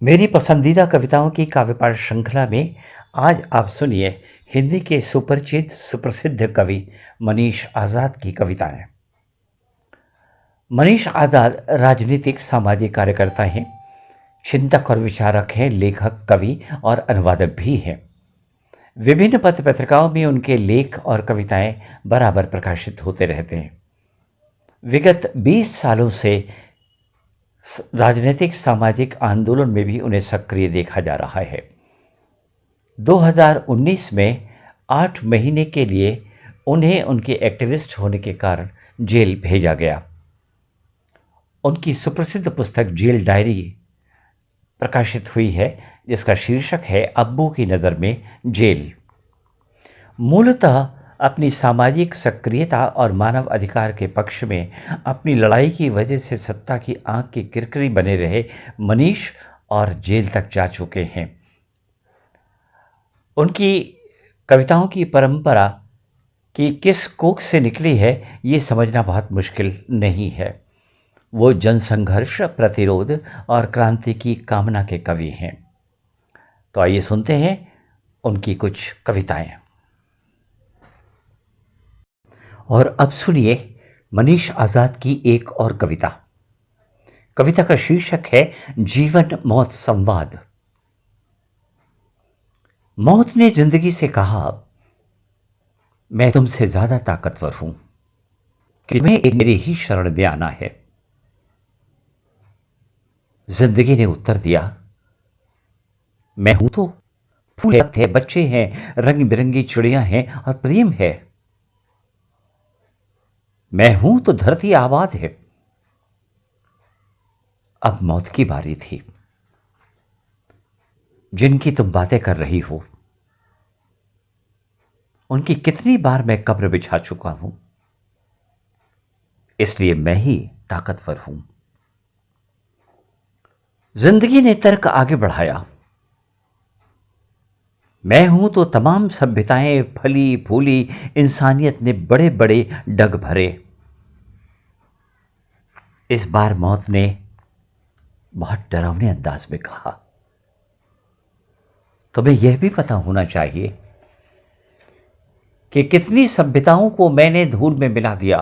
मेरी पसंदीदा कविताओं की काव्य पाठ श्रृंखला में आज आप सुनिए हिंदी के सुपरिचित सुप्रसिद्ध कवि मनीष आज़ाद की कविताएं। मनीष आज़ाद राजनीतिक सामाजिक कार्यकर्ता हैं, चिंतक और विचारक हैं, लेखक, कवि और अनुवादक भी हैं। विभिन्न पत्र पत्रिकाओं में उनके लेख और कविताएं बराबर प्रकाशित होते रहते हैं। विगत 20 सालों से राजनीतिक सामाजिक आंदोलन में भी उन्हें सक्रिय देखा जा रहा है। 2019 में 8 महीने के लिए उन्हें उनके एक्टिविस्ट होने के कारण जेल भेजा गया। उनकी सुप्रसिद्ध पुस्तक जेल डायरी प्रकाशित हुई है, जिसका शीर्षक है अब्बू की नज़र में जेल। मूलतः अपनी सामाजिक सक्रियता और मानव अधिकार के पक्ष में अपनी लड़ाई की वजह से सत्ता की आंख की किरकिरी बने रहे मनीष और जेल तक जा चुके हैं। उनकी कविताओं की परंपरा कि किस कोख से निकली है, ये समझना बहुत मुश्किल नहीं है। वो जनसंघर्ष, प्रतिरोध और क्रांति की कामना के कवि हैं। तो आइए सुनते हैं उनकी कुछ कविताएं। और अब सुनिए मनीष आज़ाद की एक और कविता। कविता का शीर्षक है जीवन मौत संवाद। मौत ने जिंदगी से कहा, मैं तुमसे ज्यादा ताकतवर हूं कि तुम्हें मेरी ही शरण में आना है। जिंदगी ने उत्तर दिया, मैं हूं तो फूल है, बच्चे हैं, रंग बिरंगी चिड़ियां हैं और प्रेम है। मैं हूं तो धरती आबाद है। अब मौत की बारी थी। जिनकी तुम बातें कर रही हो, उनकी कितनी बार मैं कब्र बिछा चुका हूं, इसलिए मैं ही ताकतवर हूं। जिंदगी ने तर्क आगे बढ़ाया, मैं हूं तो तमाम सभ्यताएं फली फूली, इंसानियत ने बड़े बड़े डग भरे। इस बार मौत ने बहुत डरावने अंदाज में कहा, तुम्हें यह भी पता होना चाहिए कि कितनी सभ्यताओं को मैंने धूल में मिला दिया।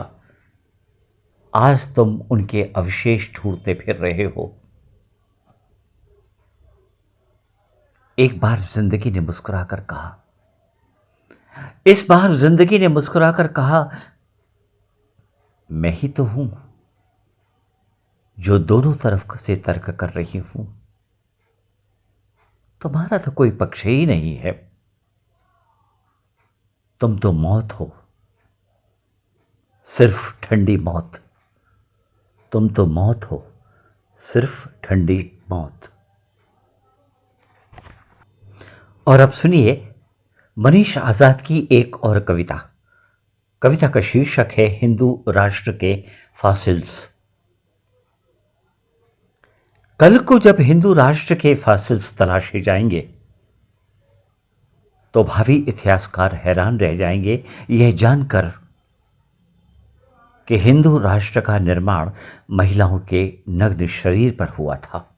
आज तुम उनके अवशेष ढूंढते फिर रहे हो। एक बार जिंदगी ने मुस्कुराकर कहा, इस बार जिंदगी ने मुस्कुराकर कहा, मैं ही तो हूं जो दोनों तरफ से तर्क कर रही हूं। तुम्हारा तो कोई पक्ष ही नहीं है। तुम तो मौत हो, सिर्फ ठंडी मौत। तुम तो मौत हो, सिर्फ ठंडी मौत। और अब सुनिए मनीष आज़ाद की एक और कविता। कविता का शीर्षक है हिंदू राष्ट्र के फासिल्स। कल को जब हिंदू राष्ट्र के फासिल्स तलाशे जाएंगे तो भावी इतिहासकार हैरान रह जाएंगे यह जानकर कि हिंदू राष्ट्र का निर्माण महिलाओं के नग्न शरीर पर हुआ था।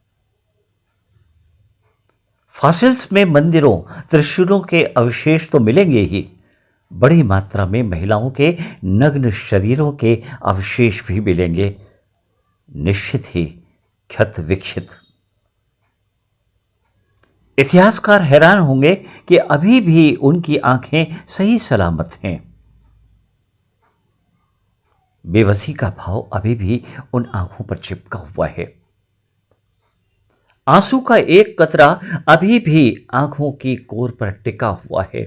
फासिल्स में मंदिरों, त्रिशूलों के अवशेष तो मिलेंगे ही, बड़ी मात्रा में महिलाओं के नग्न शरीरों के अवशेष भी मिलेंगे, निश्चित ही क्षत विक्षित। इतिहासकार हैरान होंगे कि अभी भी उनकी आंखें सही सलामत हैं। बेबसी का भाव अभी भी उन आंखों पर चिपका हुआ है। आंसू का एक कतरा अभी भी आंखों की कोर पर टिका हुआ है।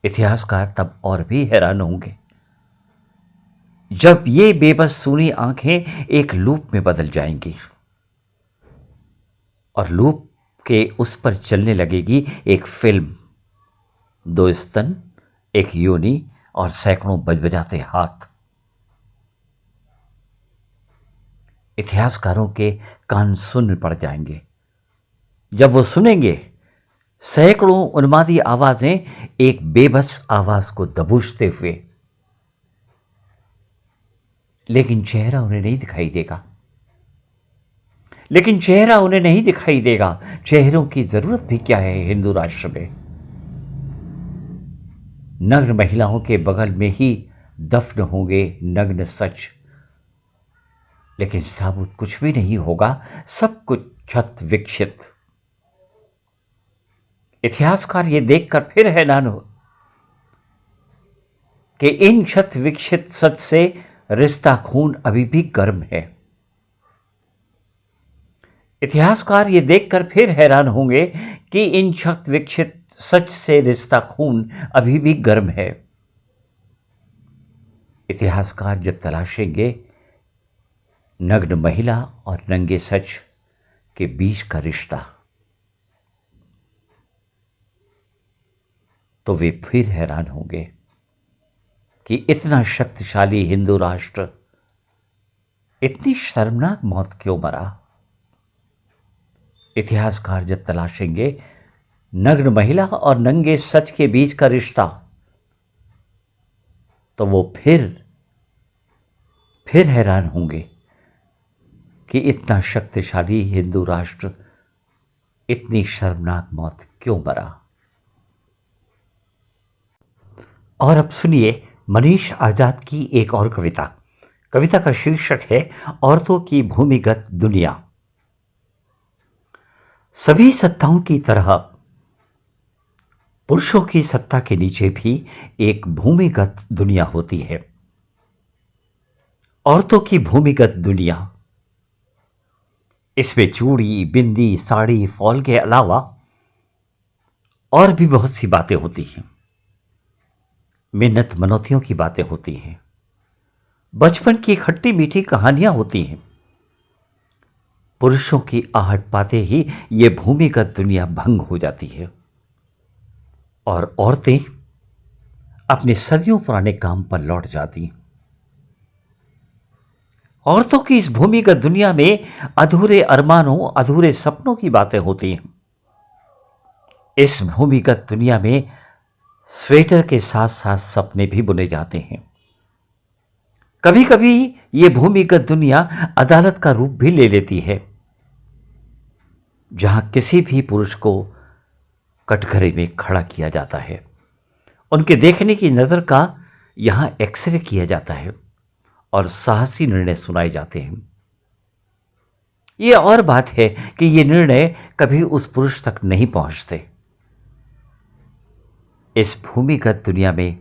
इतिहासकार तब और भी हैरान होंगे जब ये बेबस सुनी आंखें एक लूप में बदल जाएंगी और लूप के उस पर चलने लगेगी एक फिल्म, दो स्तन, एक योनि और सैकड़ों बजबजाते हाथ। इतिहासकारों के कान सुन्न पड़ जाएंगे जब वो सुनेंगे सैकड़ों उन्मादी आवाजें एक बेबस आवाज को दबोचते हुए, लेकिन चेहरा उन्हें नहीं दिखाई देगा। लेकिन चेहरा उन्हें नहीं दिखाई देगा। चेहरों की जरूरत भी क्या है हिंदू राष्ट्र में? नग्न महिलाओं के बगल में ही दफन होंगे नग्न सच, लेकिन साबुत कुछ भी नहीं होगा, सब कुछ क्षत विक्षित। इतिहासकार ये देखकर फिर हैरान हो कि इन क्षत विक्षित सच से रिश्ता खून अभी भी गर्म है। इतिहासकार ये देखकर फिर हैरान होंगे कि इन क्षत विक्षित सच से रिश्ता खून अभी भी गर्म है। इतिहासकार जब तलाशेंगे नग्न महिला और नंगे सच के बीच का रिश्ता, तो वे फिर हैरान होंगे कि इतना शक्तिशाली हिंदू राष्ट्र इतनी शर्मनाक मौत क्यों मरा। इतिहासकार जब तलाशेंगे नग्न महिला और नंगे सच के बीच का रिश्ता, तो वो फिर हैरान होंगे कि इतना शक्तिशाली हिंदू राष्ट्र इतनी शर्मनाक मौत क्यों मरा। और अब सुनिए मनीष आजाद की एक और कविता। कविता का शीर्षक है औरतों की भूमिगत दुनिया। सभी सत्ताओं की तरह पुरुषों की सत्ता के नीचे भी एक भूमिगत दुनिया होती है। औरतों की भूमिगत दुनिया, इसमें चूड़ी, बिंदी, साड़ी, फॉल के अलावा और भी बहुत सी बातें होती हैं। मिन्नत मनौतियों की बातें होती हैं, बचपन की खट्टी मीठी कहानियां होती हैं। पुरुषों की आहट पाते ही ये भूमिगत दुनिया भंग हो जाती है और औरतें अपने सदियों पुराने काम पर लौट जाती हैं। औरतों की इस भूमिगत दुनिया में अधूरे अरमानों, अधूरे सपनों की बातें होती हैं। इस भूमिगत दुनिया में स्वेटर के साथ साथ सपने भी बुने जाते हैं। कभी कभी ये भूमिगत दुनिया अदालत का रूप भी ले लेती है, जहां किसी भी पुरुष को कटघरे में खड़ा किया जाता है। उनके देखने की नजर का यहां एक्सरे किया जाता है और साहसी निर्णय सुनाए जाते हैं। यह और बात है कि ये निर्णय कभी उस पुरुष तक नहीं पहुंचते। इस भूमिगत दुनिया में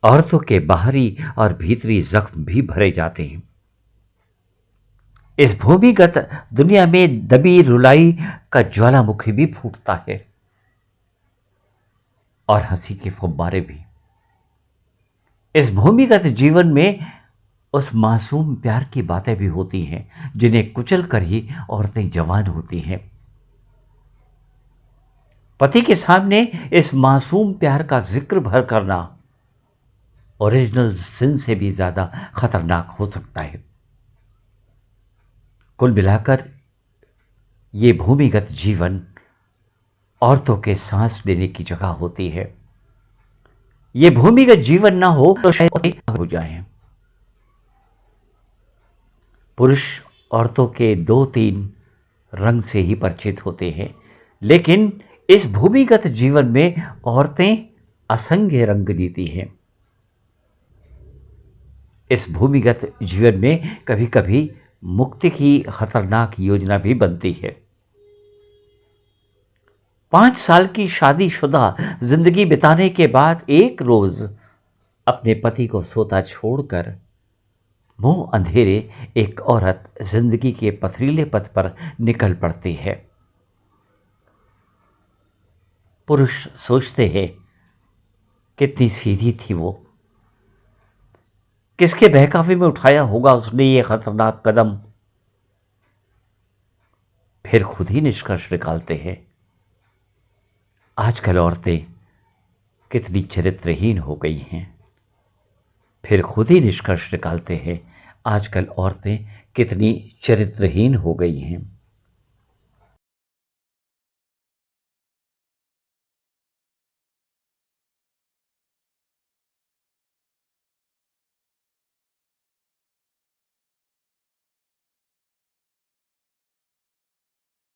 औरतों के बाहरी और भीतरी जख्म भी भरे जाते हैं। इस भूमिगत दुनिया में दबी रुलाई का ज्वालामुखी भी फूटता है और हंसी के फुब्बारे भी। इस भूमिगत जीवन में उस मासूम प्यार की बातें भी होती हैं जिन्हें कुचल कर ही औरतें जवान होती हैं। पति के सामने इस मासूम प्यार का जिक्र भर करना ओरिजिनल सिन से भी ज्यादा खतरनाक हो सकता है। कुल मिलाकर ये भूमिगत जीवन औरतों के सांस लेने की जगह होती है। ये भूमिगत जीवन ना हो तो शायद हो जाए। पुरुष औरतों के 2-3 रंग से ही परिचित होते हैं, लेकिन इस भूमिगत जीवन में औरतें असंख्य रंग लीती हैं। इस भूमिगत जीवन में कभी कभी मुक्ति की खतरनाक योजना भी बनती है। 5 साल की शादीशुदा जिंदगी बिताने के बाद एक रोज अपने पति को सोता छोड़कर मुंह अंधेरे एक औरत जिंदगी के पथरीले पथ पर निकल पड़ती है। पुरुष सोचते हैं कितनी सीधी थी वो, किसके बहकावे में उठाया होगा उसने ये खतरनाक कदम। फिर खुद ही निष्कर्ष निकालते हैं आजकल औरतें कितनी चरित्रहीन हो गई हैं। फिर खुद ही निष्कर्ष निकालते हैं आजकल औरतें कितनी चरित्रहीन हो गई हैं।